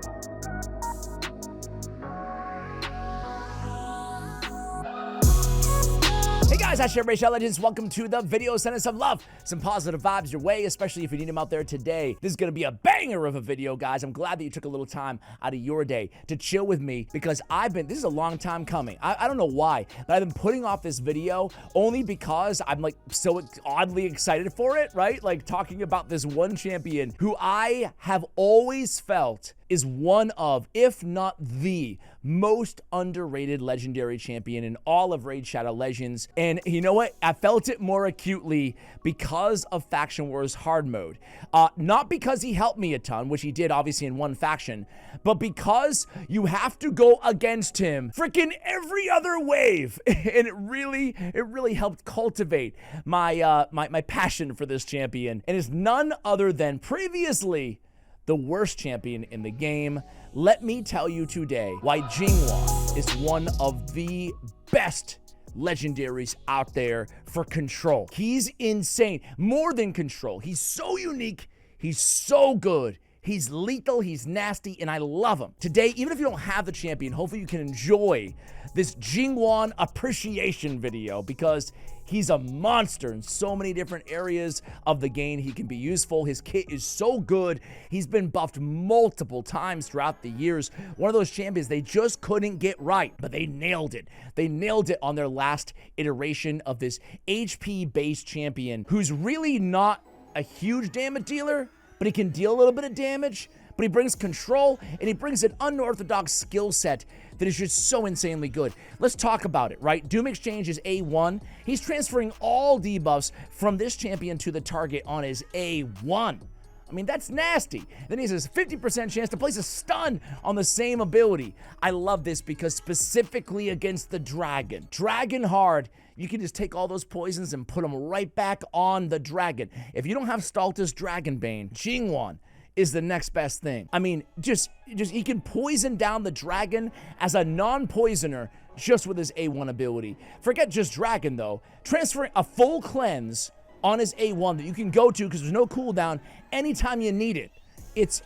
Hey guys, that's your Legneds. Welcome to the video. Send us some love, some positive vibes your way, especially if you need them out there today. This is going to be a banger of a video, guys. I'm glad that you took a little time out of your day to chill with me because this is a long time coming. I don't know why, but I've been putting off this video only because I'm like so oddly excited for it, right? Like talking about this one champion who I have always felt is one of, if not the most underrated legendary champion in all of Raid Shadow Legends. And you know what? I felt it more acutely because of Faction Wars Hard Mode. Not because he helped me a ton, which he did obviously in one faction, but because you have to go against him freaking every other wave. And it really helped cultivate my my passion for this champion. And is none other than previously the worst champion in the game. Let me tell you today why Jingwon is one of the best legendaries out there for control. He's insane. More than control. He's so unique. He's so good. He's lethal, he's nasty, and I love him. Today, even if you don't have the champion, hopefully you can enjoy this Jingwon appreciation video because he's a monster in so many different areas of the game. He can be useful. His kit is so good. He's been buffed multiple times throughout the years. One of those champions they just couldn't get right, but they nailed it. They nailed it on their last iteration of this HP-based champion who's really not a huge damage dealer, but he can deal a little bit of damage, but he brings control, and he brings an unorthodox skill set that is just so insanely good. Let's talk about it, right? Doom Exchange is A1. He's transferring all debuffs from this champion to the target on his A1. I mean, that's nasty. Then he has a 50% chance to place a stun on the same ability. I love this because specifically against the dragon. Dragon hard, you can just take all those poisons and put them right back on the dragon. If you don't have Staltus Dragonbane, Jingwon is the next best thing. I mean, just he can poison down the dragon as a non-poisoner just with his A1 ability. Forget just dragon though. Transferring a full cleanse on his A1 that you can go to because there's no cooldown anytime you need it. It's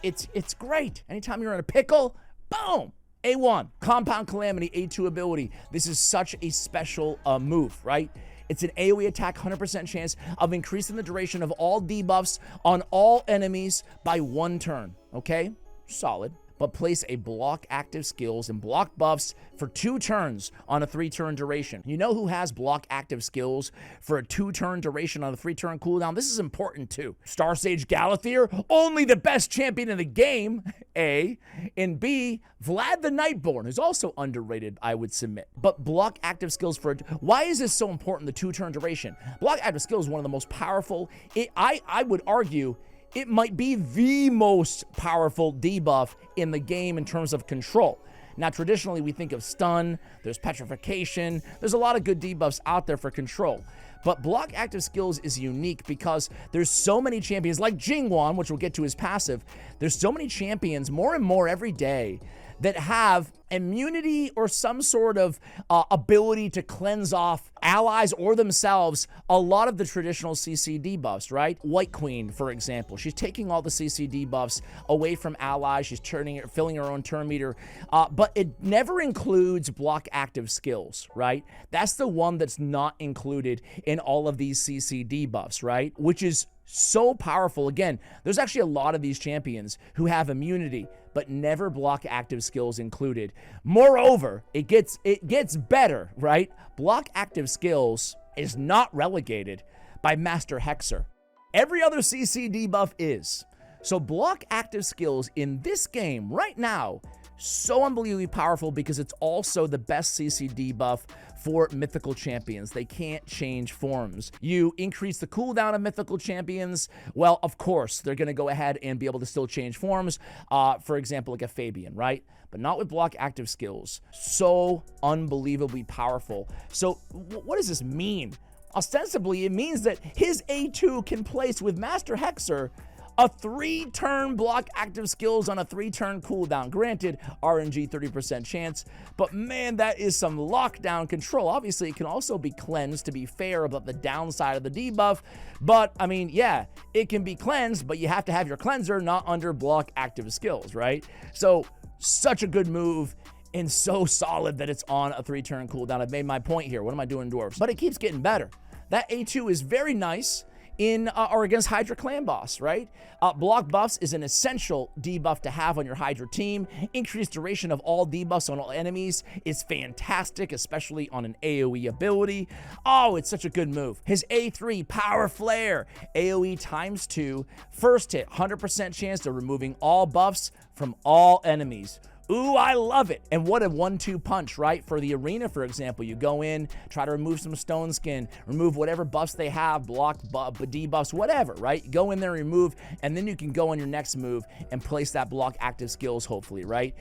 great. Anytime you're in a pickle, boom, A1. Compound Calamity, A2 ability. This is such a special move, right? It's an AoE attack, 100% chance of increasing the duration of all debuffs on all enemies by 1 turn, okay? Solid. But place a block active skills and block buffs for 2 turns on a 3-turn duration. You know who has block active skills for a 2-turn duration on a 3-turn cooldown? This is important too. Star Sage Galathier, only the best champion in the game, A. And B, Vlad the Nightborn, who's also underrated, I would submit. But block active skills for, why is this so important, the 2-turn duration? Block active skills is one of the most powerful, I would argue, it might be the most powerful debuff in the game in terms of control. Now, traditionally, we think of stun, there's petrification, there's a lot of good debuffs out there for control. But block active skills is unique because there's so many champions like Jingwon, which we'll get to his passive. There's so many champions, more and more every day, that have immunity or some sort of ability to cleanse off allies or themselves a lot of the traditional CC debuffs, right? White Queen, for example, she's taking all the CC debuffs away from allies. She's filling her own turn meter, but it never includes block active skills, right? That's the one that's not included in all of these CC debuffs, right? Which is so powerful. Again, there's actually a lot of these champions who have immunity, but never block active skills included. Moreover, it gets better, right? Block active skills is not relegated by Master Hexer. Every other CC debuff is. So block active skills in this game right now, so unbelievably powerful because it's also the best CC debuff for mythical champions. They can't change forms. You increase the cooldown of mythical champions, well, of course, they're going to go ahead and be able to still change forms, for example, like a Fabian, right? But not with block active skills. So unbelievably powerful. So what does this mean? Ostensibly, it means that his A2 can place with Master Hexer A 3-turn block active skills on a 3-turn cooldown. Granted, RNG 30% chance, but man, that is some lockdown control. Obviously, it can also be cleansed to be fair about the downside of the debuff, but I mean, yeah, it can be cleansed, but you have to have your cleanser not under block active skills, right? So, such a good move. And so solid that it's on a 3-turn cooldown. I've made my point here. What am I doing, dwarves? But it keeps getting better. That A2 is very nice in or against Hydra Clan Boss, right? Block buffs is an essential debuff to have on your Hydra team. Increased duration of all debuffs on all enemies is fantastic, especially on an AoE ability. Oh, it's such a good move. His A3, Power Flare, AoE ×2. First hit, 100% chance of removing all buffs from all enemies. Ooh, I love it. And what a 1-2 punch, right? For the arena, for example, you go in, try to remove some stone skin, remove whatever buffs they have, block, debuffs, whatever, right? You go in there, remove, and then you can go on your next move and place that block active skills, hopefully, right?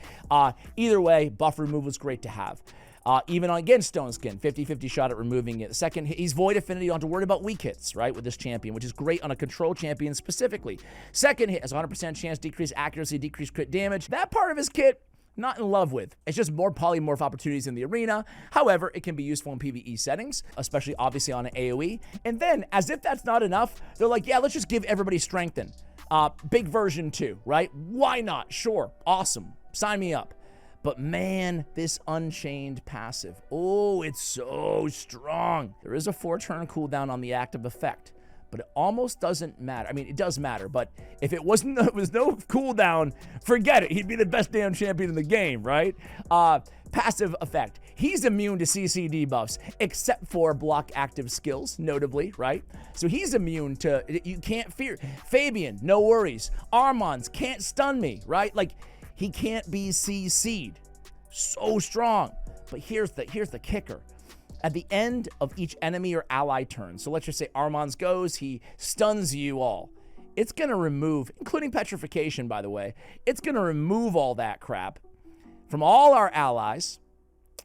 Either way, buff removal is great to have. Even against Stone Skin, 50-50 shot at removing it. Second, he's Void Affinity, you don't have to worry about weak hits, right, with this champion, which is great on a control champion specifically. Second hit has 100% chance, decrease accuracy, decrease crit damage. That part of his kit, not in love with. It's just more polymorph opportunities in the arena. However, it can be useful in PvE settings, especially obviously on an AoE. And then, as if that's not enough, they're like, yeah, let's just give everybody Strengthen. Big version 2, right? Why not? Sure. Awesome. Sign me up. But man, this Unchained passive, oh, it's so strong. There is a 4-turn cooldown on the active effect, but it almost doesn't matter. I mean, it does matter, but if it was no cooldown, forget it. He'd be the best damn champion in the game, right? Passive effect. He's immune to CC debuffs, except for block active skills, notably, right? So he's immune to, you can't fear. Fabian, no worries. Armand's can't stun me, right? Like, he can't be CC'd. So strong. But here's the kicker. At the end of each enemy or ally turn, so let's just say Armand's goes, he stuns you all. It's going to remove, including petrification, by the way, it's going to remove all that crap from all our allies,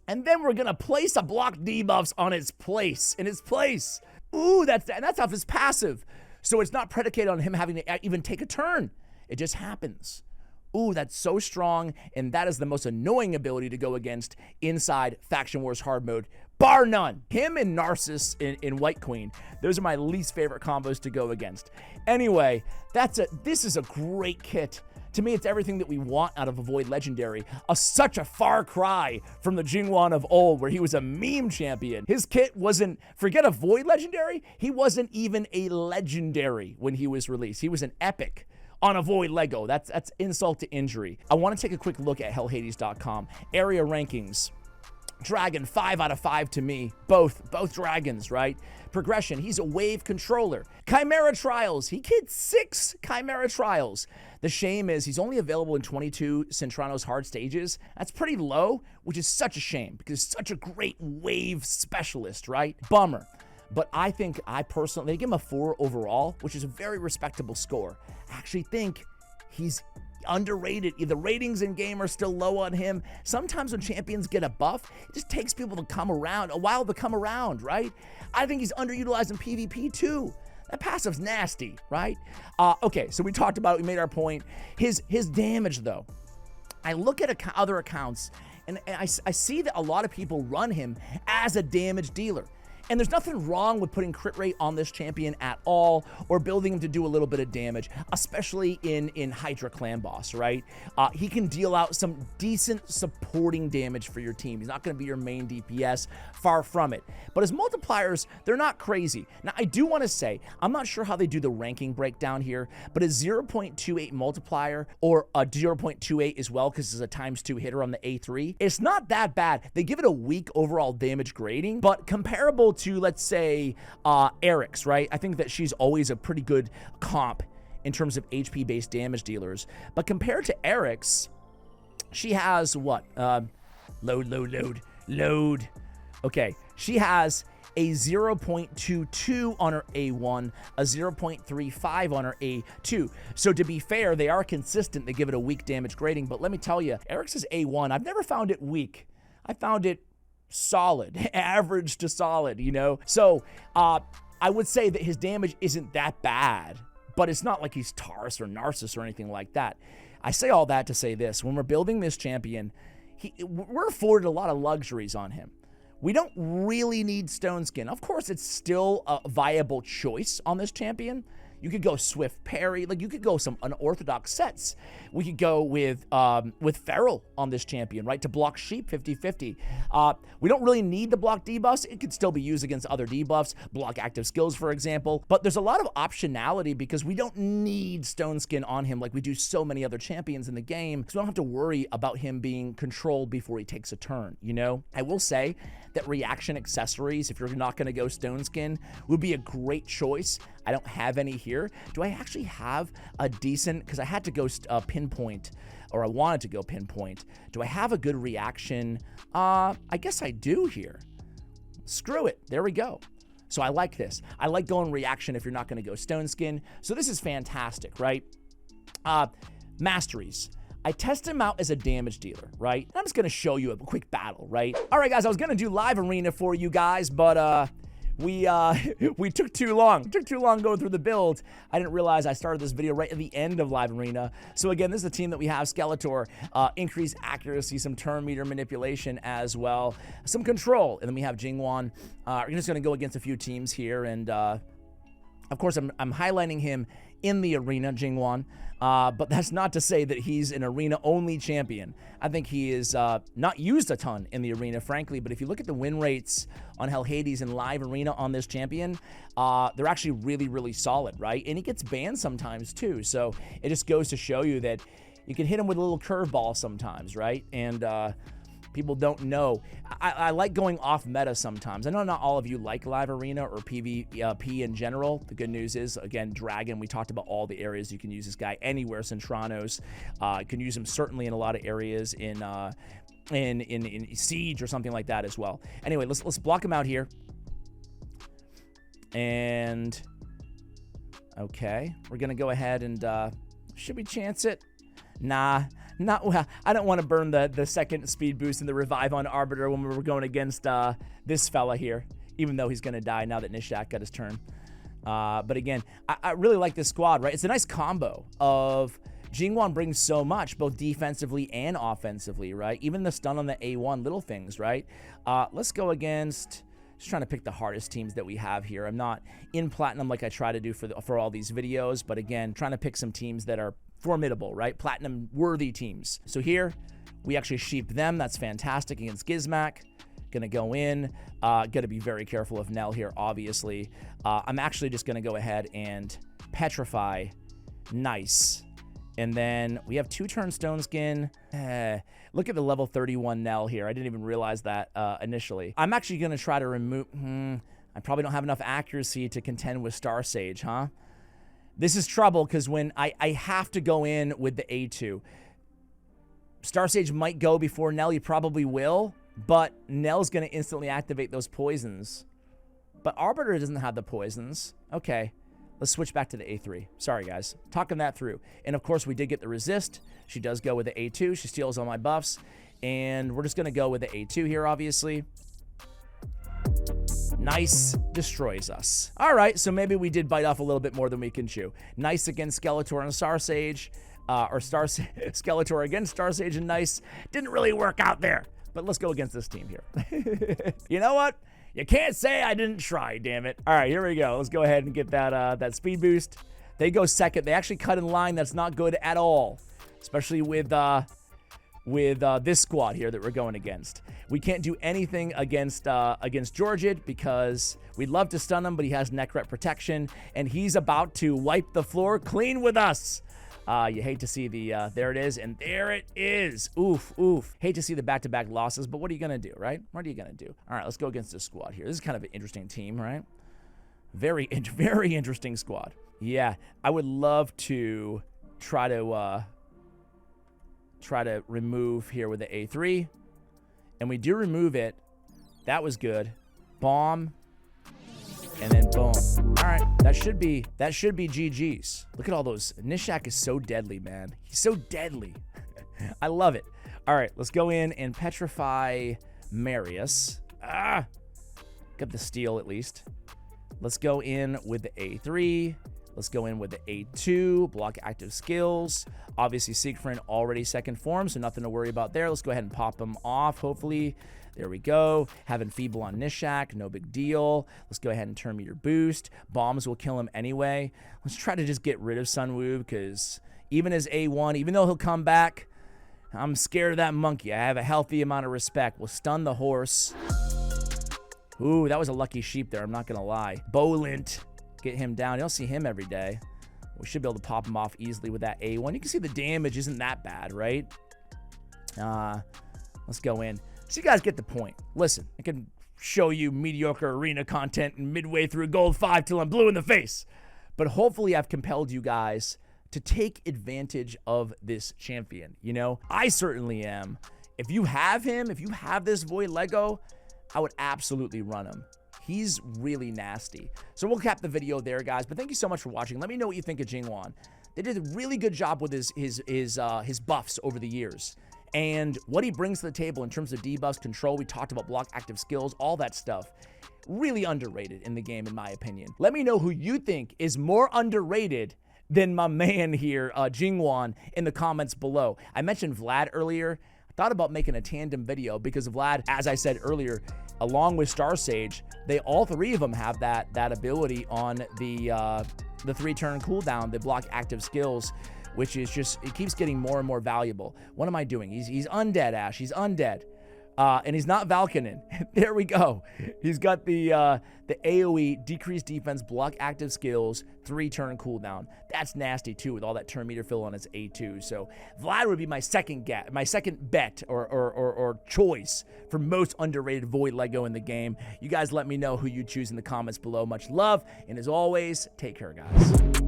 and then we're going to place a block debuffs on its place, in its place. Ooh, that's off his passive. So it's not predicated on him having to even take a turn. It just happens. Ooh, that's so strong, and that is the most annoying ability to go against inside Faction Wars Hard Mode, bar none. Him and Narcissus in White Queen, those are my least favorite combos to go against. Anyway, this is a great kit. To me, it's everything that we want out of a Void Legendary. Such a far cry from the Jingwon of old, where he was a meme champion. His kit wasn't, forget a Void Legendary, he wasn't even a Legendary when he was released. He was an epic on a Void Lego. That's insult to injury. I want to take a quick look at hellhades.com. Area rankings. Dragon, 5 out of 5 to me. Both dragons, right? Progression, he's a wave controller. Chimera Trials, he killed 6 Chimera Trials. The shame is he's only available in 22 Centrano's hard stages. That's pretty low, which is such a shame because he's such a great wave specialist, right? Bummer. But I think they give him a 4 overall, which is a very respectable score. I actually think he's underrated. The ratings in game are still low on him. Sometimes when champions get a buff, it just takes people to come around, a while to come around, right? I think he's underutilized in PvP too. That passive's nasty, right? Okay, so we talked about it, we made our point. His damage though, I look at other accounts and I see that a lot of people run him as a damage dealer. And there's nothing wrong with putting crit rate on this champion at all, or building him to do a little bit of damage, especially in Hydra Clan Boss, right? He can deal out some decent supporting damage for your team. He's not going to be your main DPS, far from it. But his multipliers, they're not crazy. Now, I do want to say, I'm not sure how they do the ranking breakdown here, but a 0.28 multiplier, or a 0.28 as well, because it's a ×2 hitter on the A3, it's not that bad. They give it a weak overall damage grading, but comparable to, let's say, Eric's, right? I think that she's always a pretty good comp in terms of HP-based damage dealers. But compared to Eric's, she has what? Load. Okay, she has a 0.22 on her A1, a 0.35 on her A2. So to be fair, they are consistent. They give it a weak damage grading. But let me tell you, Eric's is A1. I've never found it weak. I found it solid, average to solid, you know? So I would say that his damage isn't that bad, but it's not like he's Taurus or Narcissus or anything like that. I say all that to say this. When we're building this champion, we're afforded a lot of luxuries on him. We don't really need Stone Skin. Of course, it's still a viable choice on this champion. You could go Swift Parry. Like, you could go some unorthodox sets. We could go with Feral on this champion, right? To block Sheep 50-50. We don't really need the block debuffs. It could still be used against other debuffs. Block active skills, for example. But there's a lot of optionality because we don't need Stone Skin on him like we do so many other champions in the game. So we don't have to worry about him being controlled before he takes a turn, you know? I will say that reaction accessories, if you're not going to go Stone Skin, would be a great choice. I don't have any here. Do I actually have a decent, because I had to go pinpoint, or I wanted to go pinpoint. Do I have a good reaction? I guess I do here. Screw it. There we go. So I like this. I like going reaction if you're not going to go Stone Skin. So this is fantastic, right? Masteries. I test him out as a damage dealer, right? I'm just going to show you a quick battle, right? All right, guys, I was going to do live arena for you guys, but we took too long. Took too long going through the build. I didn't realize I started this video right at the end of live arena. So again, this is a team that we have. Skeletor, increased accuracy, some turn meter manipulation as well, some control. And then we have Jingwon. We're just going to go against a few teams here. And of course, I'm highlighting him in the arena, Jingwon. But that's not to say that he's an arena-only champion. I think he is not used a ton in the arena, frankly. But if you look at the win rates on Hell Hades and live arena on this champion, they're actually really, really solid, right? And he gets banned sometimes, too. So it just goes to show you that you can hit him with a little curveball sometimes, right? And people don't know. I like going off meta sometimes. I know not all of you like live arena or PvP in general. The good news is, again, Dragon, we talked about all the areas you can use this guy anywhere. Centranos, you can use him certainly in a lot of areas in Siege or something like that as well. Anyway, let's block him out here. And okay, we're gonna go ahead and should we chance it? Nah. Not well. I don't want to burn the second speed boost and the revive on Arbiter when we were going against this fella here, even though he's going to die now that Nishak got his turn. But again, I really like this squad, right? It's a nice combo of Jingwon brings so much, both defensively and offensively, right? Even the stun on the A1, little things, right? Let's go against... Just trying to pick the hardest teams that we have here. I'm not in Platinum like I try to do for all these videos, but again, trying to pick some teams that are formidable, right? Platinum worthy teams. So here we actually sheep them. That's fantastic against Gizmak. Gonna go in. Gotta be very careful of Nell here, obviously. I'm actually just gonna go ahead and petrify. Nice. And then we have 2-turn Stone Skin. Look at the level 31 Nell here. I didn't even realize that initially. I'm actually gonna try to remove... I probably don't have enough accuracy to contend with Star Sage, huh? This is trouble because when I have to go in with the A2. Star Sage might go before Nell. He probably will. But Nell's going to instantly activate those poisons. But Arbiter doesn't have the poisons. Okay. Let's switch back to the A3. Sorry, guys. Talking that through. And, of course, we did get the resist. She does go with the A2. She steals all my buffs. And we're just going to go with the A2 here, obviously. Nice. Destroys us. All right, so maybe we did bite off a little bit more than we can chew. Nice against Skeletor and Star Sage. Skeletor against Star Sage and Nice. Didn't really work out there. But let's go against this team here. You know what? You can't say I didn't try, damn it. All right, here we go. Let's go ahead and get that speed boost. They go second. They actually cut in line. That's not good at all, especially with this squad here that we're going against. We can't do anything against Georgid because we'd love to stun him, but he has neck rep protection, and he's about to wipe the floor clean with us. You hate to see the, there it is, and there it is. Oof, oof. Hate to see the back-to-back losses, but what are you going to do, right? What are you going to do? All right, let's go against this squad here. This is kind of an interesting team, right? Very interesting squad. Yeah, I would love to try to remove here with the A3. And we do remove it. That was good. Bomb. And then boom. All right, that should be GG's. Look at all those. Nishak is so deadly, man. He's so deadly. I love it. All right, let's go in and petrify Marius. Got the steal at least. Let's go in with the A3. Let's go in with the A2, block active skills. Obviously, Siegfried already second form, so nothing to worry about there. Let's go ahead and pop him off, hopefully. There we go. Having Feeble on Nishak, no big deal. Let's go ahead and turn meter boost. Bombs will kill him anyway. Let's try to just get rid of Sunwoo, because even as A1, even though he'll come back, I'm scared of that monkey. I have a healthy amount of respect. We'll stun the horse. Ooh, that was a lucky sheep there, I'm not going to lie. Bolint, get him down. You don't see him every day. We should be able to pop him off easily with that A1. You can see the damage isn't that bad, right? Let's go in. So you guys get the point. Listen, I can show you mediocre arena content and midway through Gold 5 till I'm blue in the face. But hopefully I've compelled you guys to take advantage of this champion. You know, I certainly am. If you have him, if you have this Void Lego, I would absolutely run him. He's really nasty. So we'll cap the video there, guys. But thank you so much for watching. Let me know what you think of Jingwon. They did a really good job with his buffs over the years. And what he brings to the table in terms of debuffs, control, we talked about block active skills, all that stuff. Really underrated in the game, in my opinion. Let me know who you think is more underrated than my man here, Jingwon, in the comments below. I mentioned Vlad earlier. I thought about making a tandem video because Vlad, as I said earlier, along with Star Sage, they all three of them have that ability on the 3-turn cooldown, the block active skills, which is just, it keeps getting more and more valuable. What am I doing? He's undead, Ash. He's undead. And he's not Valkynin. There we go. He's got the AoE, decreased defense, block active skills, 3-turn cooldown. That's nasty too, with all that turn meter fill on his A2. So Vlad would be my second bet or choice for most underrated Void Lego in the game. You guys let me know who you choose in the comments below. Much love, and as always, take care, guys.